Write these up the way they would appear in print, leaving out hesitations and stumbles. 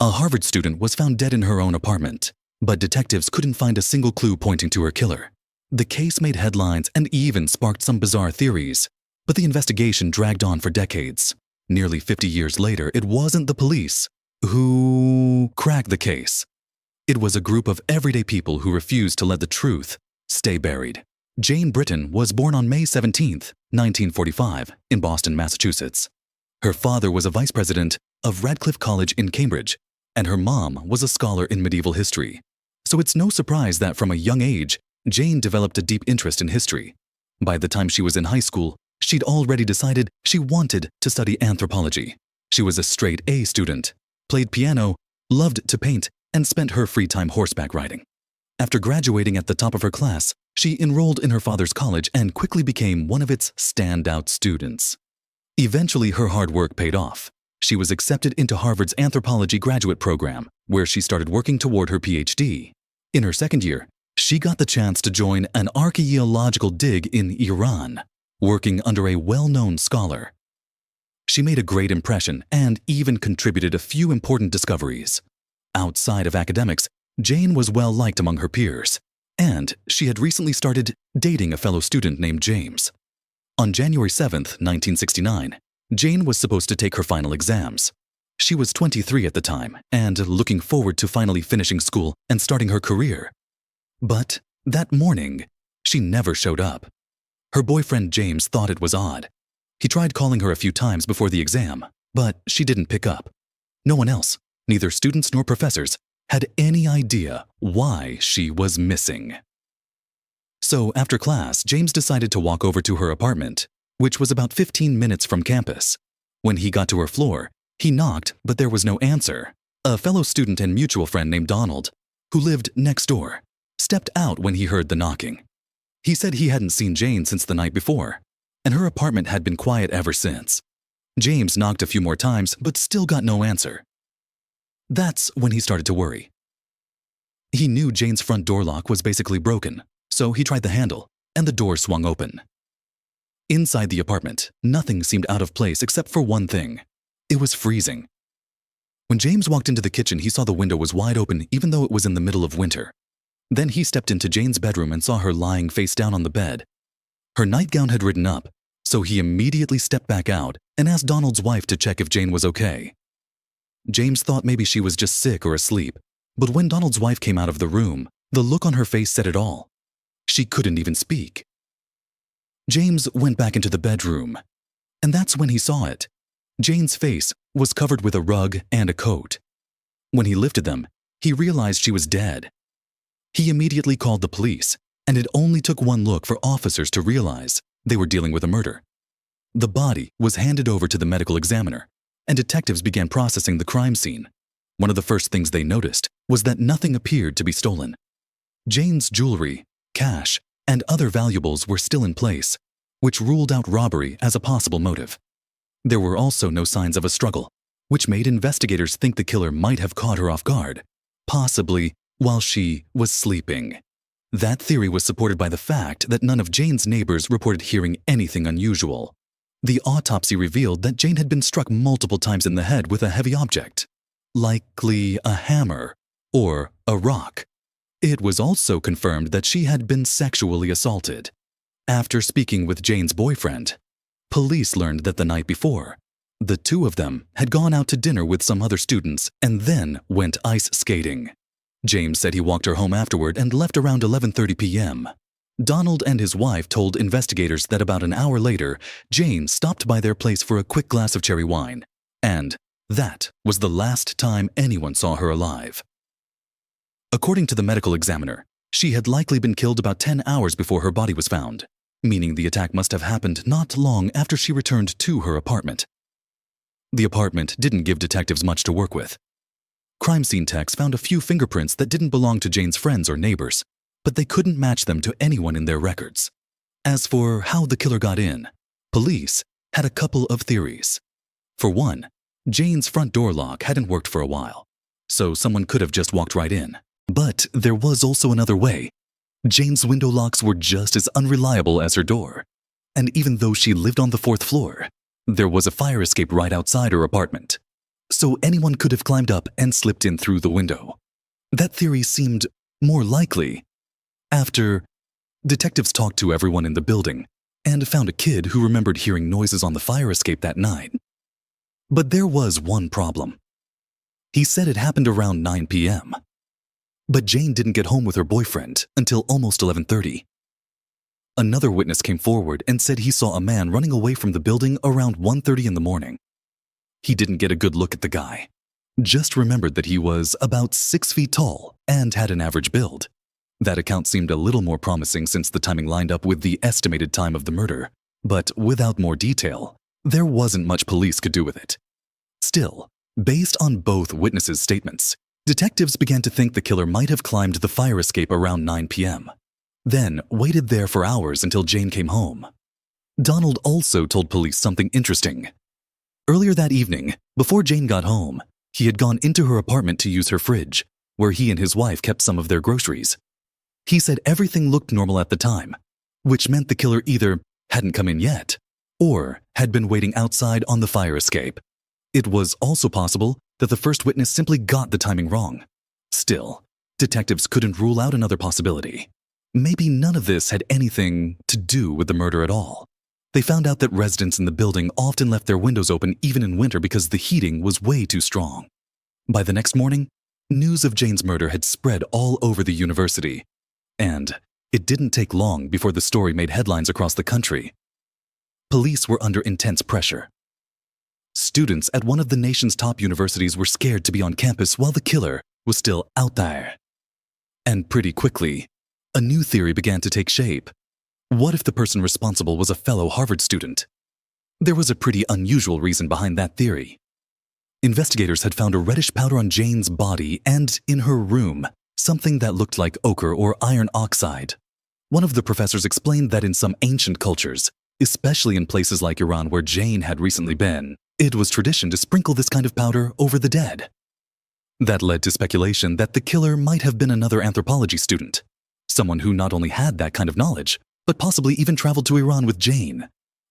A Harvard student was found dead in her own apartment, but detectives couldn't find a single clue pointing to her killer. The case made headlines and even sparked some bizarre theories, but the investigation dragged on for decades. Nearly 50 years later, it wasn't the police who cracked the case. It was a group of everyday people who refused to let the truth stay buried. Jane Britton was born on May 17, 1945, in Boston, Massachusetts. Her father was a vice president of Radcliffe College in Cambridge, and her mom was a scholar in medieval history. So it's no surprise that from a young age, Jane developed a deep interest in history. By the time she was in high school, she'd already decided she wanted to study anthropology. She was a straight A student, played piano, loved to paint, and spent her free time horseback riding. After graduating at the top of her class, she enrolled in her father's college and quickly became one of its standout students. Eventually, her hard work paid off. She was accepted into Harvard's anthropology graduate program, where she started working toward her PhD. In her second year, she got the chance to join an archaeological dig in Iran, working under a well-known scholar. She made a great impression and even contributed a few important discoveries. Outside of academics, Jane was well-liked among her peers, and she had recently started dating a fellow student named James. On January 7, 1969, Jane was supposed to take her final exams. She was 23 at the time and looking forward to finally finishing school and starting her career. But that morning, she never showed up. Her boyfriend James thought it was odd. He tried calling her a few times before the exam, but she didn't pick up. No one else, neither students nor professors, had any idea why she was missing. So after class, James decided to walk over to her apartment, which was about 15 minutes from campus. When he got to her floor, he knocked, but there was no answer. A fellow student and mutual friend named Donald, who lived next door, stepped out when he heard the knocking. He said he hadn't seen Jane since the night before, and her apartment had been quiet ever since. James knocked a few more times, but still got no answer. That's when he started to worry. He knew Jane's front door lock was basically broken, so he tried the handle, and the door swung open. Inside the apartment, nothing seemed out of place except for one thing. It was freezing. When James walked into the kitchen, he saw the window was wide open even though it was in the middle of winter. Then he stepped into Jane's bedroom and saw her lying face down on the bed. Her nightgown had ridden up, so he immediately stepped back out and asked Donald's wife to check if Jane was okay. James thought maybe she was just sick or asleep, but when Donald's wife came out of the room, the look on her face said it all. She couldn't even speak. James went back into the bedroom, and that's when he saw it. Jane's face was covered with a rug and a coat. When he lifted them, he realized she was dead. He immediately called the police, and it only took one look for officers to realize they were dealing with a murder. The body was handed over to the medical examiner, and detectives began processing the crime scene. One of the first things they noticed was that nothing appeared to be stolen. Jane's jewelry, cash, and other valuables were still in place, which ruled out robbery as a possible motive. There were also no signs of a struggle, which made investigators think the killer might have caught her off guard, possibly while she was sleeping. That theory was supported by the fact that none of Jane's neighbors reported hearing anything unusual. The autopsy revealed that Jane had been struck multiple times in the head with a heavy object, likely a hammer or a rock. It was also confirmed that she had been sexually assaulted. After speaking with Jane's boyfriend, police learned that the night before, the two of them had gone out to dinner with some other students and then went ice skating. James said he walked her home afterward and left around 11:30 p.m. Donald and his wife told investigators that about an hour later, Jane stopped by their place for a quick glass of cherry wine, and that was the last time anyone saw her alive. According to the medical examiner, she had likely been killed about 10 hours before her body was found, meaning the attack must have happened not long after she returned to her apartment. The apartment didn't give detectives much to work with. Crime scene techs found a few fingerprints that didn't belong to Jane's friends or neighbors, but they couldn't match them to anyone in their records. As for how the killer got in, police had a couple of theories. For one, Jane's front door lock hadn't worked for a while, so someone could have just walked right in. But there was also another way. Jane's window locks were just as unreliable as her door. And even though she lived on the 4th floor, there was a fire escape right outside her apartment. so anyone could have climbed up and slipped in through the window. That theory seemed more likely. After detectives talked to everyone in the building and found a kid who remembered hearing noises on the fire escape that night. But there was one problem. He said it happened around 9 p.m. But Jane didn't get home with her boyfriend until almost 11:30. Another witness came forward and said he saw a man running away from the building around 1:30 in the morning. He didn't get a good look at the guy, just remembered that he was about 6 feet tall and had an average build. That account seemed a little more promising since the timing lined up with the estimated time of the murder, but without more detail, there wasn't much police could do with it. Still, based on both witnesses' statements, detectives began to think the killer might have climbed the fire escape around 9 p.m., then waited there for hours until Jane came home. Donald also told police something interesting. Earlier that evening, before Jane got home, he had gone into her apartment to use her fridge, where he and his wife kept some of their groceries. He said everything looked normal at the time, which meant the killer either hadn't come in yet or had been waiting outside on the fire escape. It was also possible that the first witness simply got the timing wrong. Still, detectives couldn't rule out another possibility. Maybe none of this had anything to do with the murder at all. They found out that residents in the building often left their windows open even in winter because the heating was way too strong. By the next morning, news of Jane's murder had spread all over the university, and it didn't take long before the story made headlines across the country. Police were under intense pressure. Students at one of the nation's top universities were scared to be on campus while the killer was still out there. And pretty quickly, a new theory began to take shape. What if the person responsible was a fellow Harvard student? There was a pretty unusual reason behind that theory. Investigators had found a reddish powder on Jane's body and in her room, something that looked like ochre or iron oxide. One of the professors explained that in some ancient cultures, especially in places like Iran where Jane had recently been, it was tradition to sprinkle this kind of powder over the dead. That led to speculation that the killer might have been another anthropology student, someone who not only had that kind of knowledge, but possibly even traveled to Iran with Jane.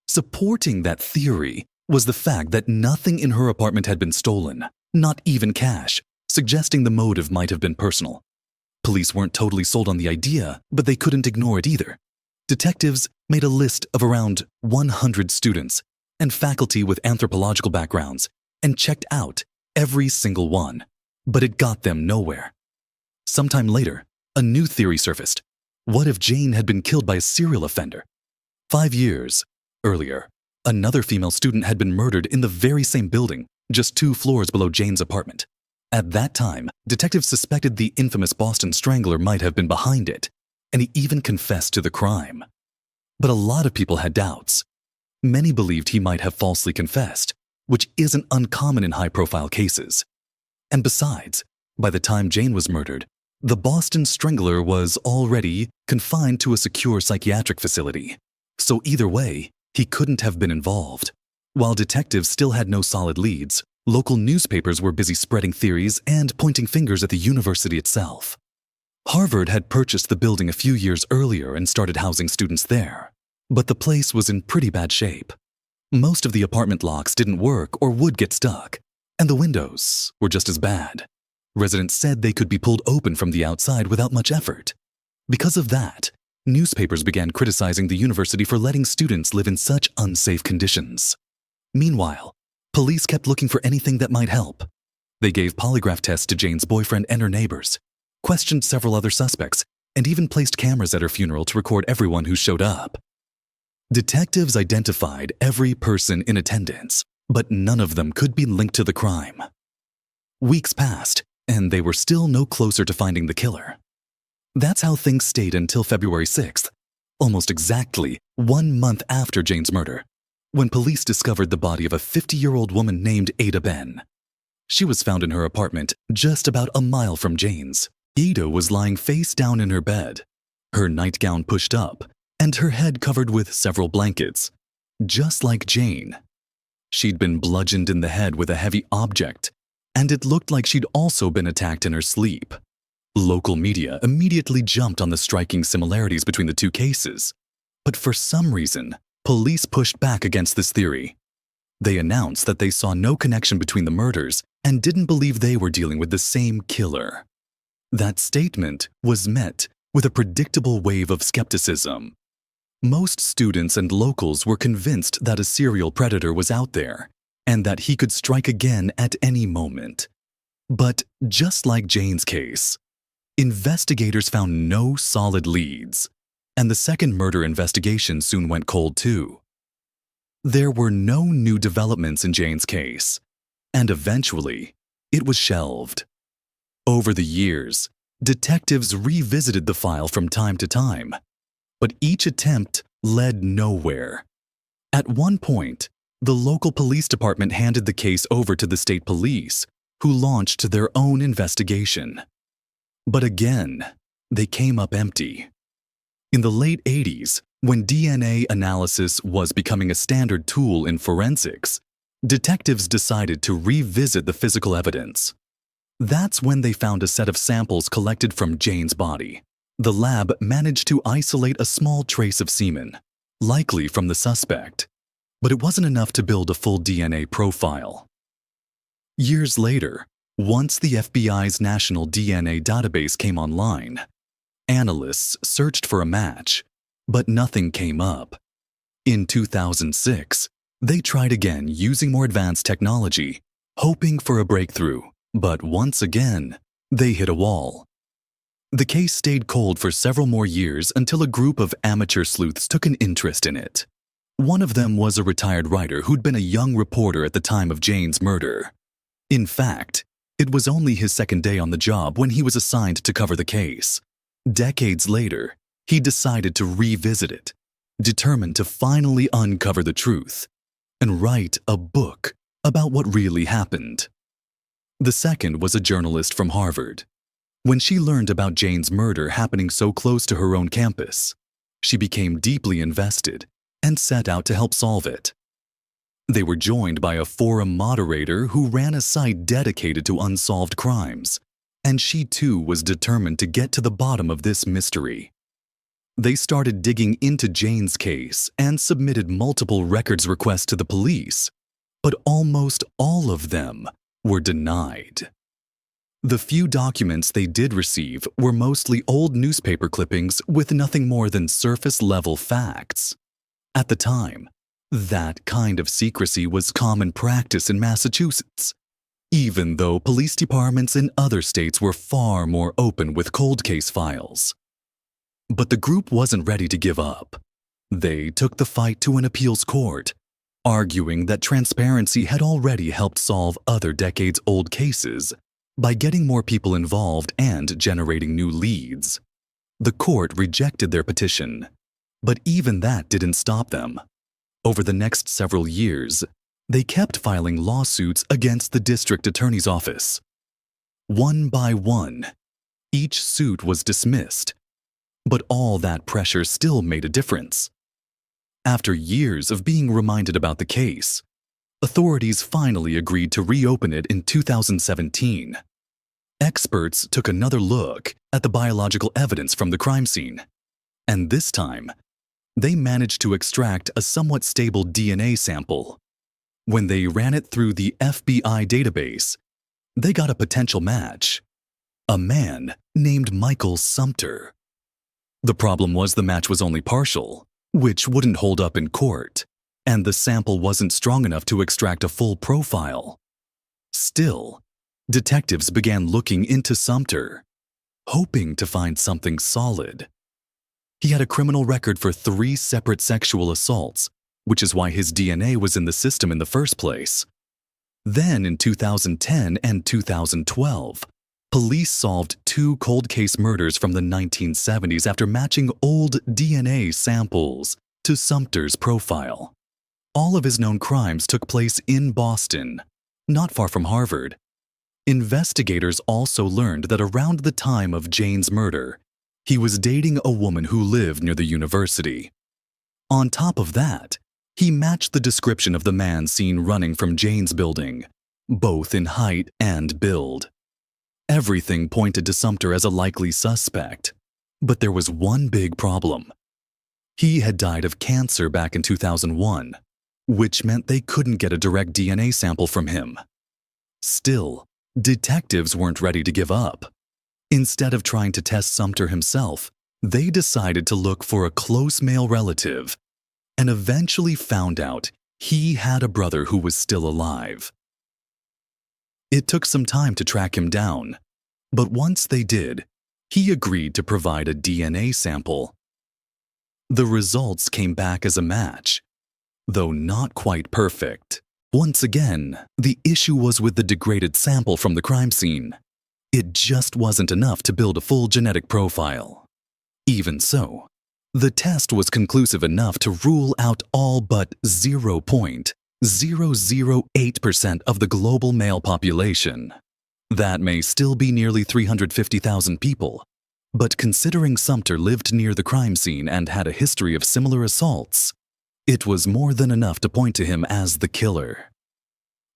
Supporting that theory was the fact that nothing in her apartment had been stolen, not even cash, suggesting the motive might have been personal. Police weren't totally sold on the idea, but they couldn't ignore it either. Detectives made a list of around 100 students and faculty with anthropological backgrounds and checked out every single one, but it got them nowhere. Sometime later, a new theory surfaced. What if Jane had been killed by a serial offender? 5 years earlier, another female student had been murdered in the very same building, just 2 floors below Jane's apartment. At that time, detectives suspected the infamous Boston Strangler might have been behind it, and he even confessed to the crime. But a lot of people had doubts. Many believed he might have falsely confessed, which isn't uncommon in high-profile cases. And besides, by the time Jane was murdered, the Boston Strangler was already confined to a secure psychiatric facility. So either way, he couldn't have been involved. While detectives still had no solid leads, local newspapers were busy spreading theories and pointing fingers at the university itself. Harvard had purchased the building a few years earlier and started housing students there, but the place was in pretty bad shape. Most of the apartment locks didn't work or would get stuck, and the windows were just as bad. Residents said they could be pulled open from the outside without much effort. Because of that, newspapers began criticizing the university for letting students live in such unsafe conditions. Meanwhile, police kept looking for anything that might help. They gave polygraph tests to Jane's boyfriend and her neighbors, questioned several other suspects, and even placed cameras at her funeral to record everyone who showed up. Detectives identified every person in attendance, but none of them could be linked to the crime. Weeks passed, and they were still no closer to finding the killer. That's how things stayed until February 6th, almost exactly 1 month after Jane's murder, when police discovered the body of a 50-year-old woman named Ada Ben. She was found in her apartment just about a mile from Jane's. Ada was lying face down in her bed, her nightgown pushed up, and her head covered with several blankets, just like Jane. She'd been bludgeoned in the head with a heavy object, and it looked like she'd also been attacked in her sleep. Local media immediately jumped on the striking similarities between the two cases, but for some reason, police pushed back against this theory. They announced that they saw no connection between the murders and didn't believe they were dealing with the same killer. That statement was met with a predictable wave of skepticism. Most students and locals were convinced that a serial predator was out there and that he could strike again at any moment. But just like Jane's case, investigators found no solid leads, and the second murder investigation soon went cold too. There were no new developments in Jane's case, and eventually, it was shelved. Over the years, detectives revisited the file from time to time, but each attempt led nowhere. At one point, the local police department handed the case over to the state police, who launched their own investigation. But again, they came up empty. In the late 80s, when DNA analysis was becoming a standard tool in forensics, detectives decided to revisit the physical evidence. That's when they found a set of samples collected from Jane's body. The lab managed to isolate a small trace of semen, likely from the suspect, but it wasn't enough to build a full DNA profile. Years later, once the FBI's national DNA database came online, analysts searched for a match, but nothing came up. In 2006, they tried again using more advanced technology, hoping for a breakthrough, but once again, they hit a wall. The case stayed cold for several more years until a group of amateur sleuths took an interest in it. One of them was a retired writer who'd been a young reporter at the time of Jane's murder. In fact, it was only his second day on the job when he was assigned to cover the case. Decades later, he decided to revisit it, determined to finally uncover the truth and write a book about what really happened. The second was a journalist from Harvard. When she learned about Jane's murder happening so close to her own campus, she became deeply invested and set out to help solve it. They were joined by a forum moderator who ran a site dedicated to unsolved crimes, and she too was determined to get to the bottom of this mystery. They started digging into Jane's case and submitted multiple records requests to the police, but almost all of them were denied. The few documents they did receive were mostly old newspaper clippings with nothing more than surface-level facts. At the time, that kind of secrecy was common practice in Massachusetts, even though police departments in other states were far more open with cold case files. But the group wasn't ready to give up. They took the fight to an appeals court, arguing that transparency had already helped solve other decades-old cases by getting more people involved and generating new leads. The court rejected their petition, but even that didn't stop them. Over the next several years, they kept filing lawsuits against the district attorney's office. One by one, each suit was dismissed, but all that pressure still made a difference. After years of being reminded about the case, authorities finally agreed to reopen it in 2017. Experts took another look at the biological evidence from the crime scene, and this time, they managed to extract a somewhat stable DNA sample. When they ran it through the FBI database, they got a potential match: a man named Michael Sumter. The problem was the match was only partial, which wouldn't hold up in court, and the sample wasn't strong enough to extract a full profile. Still, detectives began looking into Sumter, hoping to find something solid. He had a criminal record for 3 separate sexual assaults, which is why his DNA was in the system in the first place. Then in 2010 and 2012, police solved 2 cold case murders from the 1970s after matching old DNA samples to Sumter's profile. All of his known crimes took place in Boston, not far from Harvard. Investigators also learned that around the time of Jane's murder, he was dating a woman who lived near the university. On top of that, he matched the description of the man seen running from Jane's building, both in height and build. Everything pointed to Sumter as a likely suspect, but there was one big problem. He had died of cancer back in 2001, which meant they couldn't get a direct DNA sample from him. Still, detectives weren't ready to give up. Instead of trying to test Sumter himself, they decided to look for a close male relative and eventually found out he had a brother who was still alive. It took some time to track him down, but once they did, he agreed to provide a DNA sample. The results came back as a match, though not quite perfect. Once again, the issue was with the degraded sample from the crime scene. It just wasn't enough to build a full genetic profile. Even so, the test was conclusive enough to rule out all but 0.008% of the global male population. That may still be nearly 350,000 people, but considering Sumter lived near the crime scene and had a history of similar assaults, it was more than enough to point to him as the killer.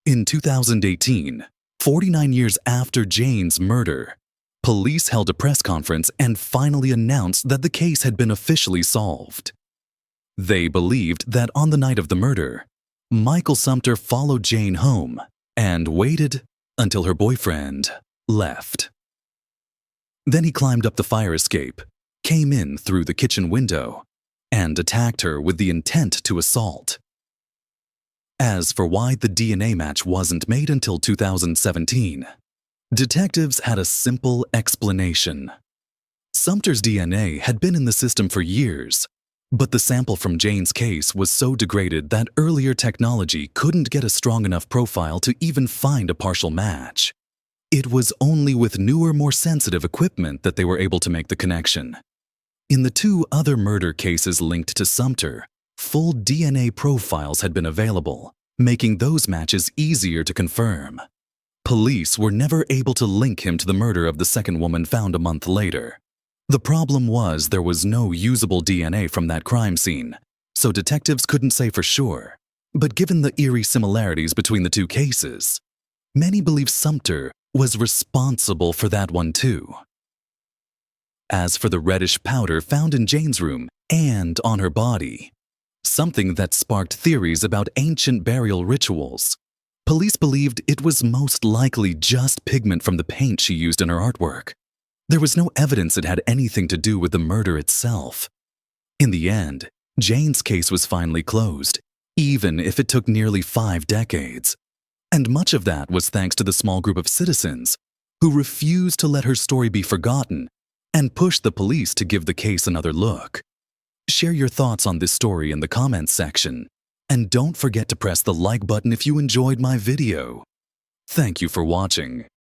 In 2018, 49 years after Jane's murder, police held a press conference and finally announced that the case had been officially solved. They believed that on the night of the murder, Michael Sumter followed Jane home and waited until her boyfriend left. Then he climbed up the fire escape, came in through the kitchen window, and attacked her with the intent to assault. As for why the DNA match wasn't made until 2017, detectives had a simple explanation. Sumter's DNA had been in the system for years, but the sample from Jane's case was so degraded that earlier technology couldn't get a strong enough profile to even find a partial match. It was only with newer, more sensitive equipment that they were able to make the connection. In the two other murder cases linked to Sumter, full DNA profiles had been available, making those matches easier to confirm. Police were never able to link him to the murder of the second woman found a month later. The problem was there was no usable DNA from that crime scene, so detectives couldn't say for sure. But given the eerie similarities between the two cases, many believe Sumter was responsible for that one too. As for the reddish powder found in Jane's room and on her body, something that sparked theories about ancient burial rituals, police believed it was most likely just pigment from the paint she used in her artwork. There was no evidence it had anything to do with the murder itself. In the end, Jane's case was finally closed, even if it took nearly 5 decades. And much of that was thanks to the small group of citizens who refused to let her story be forgotten and pushed the police to give the case another look. Share your thoughts on this story in the comments section, and don't forget to press the like button if you enjoyed my video. Thank you for watching.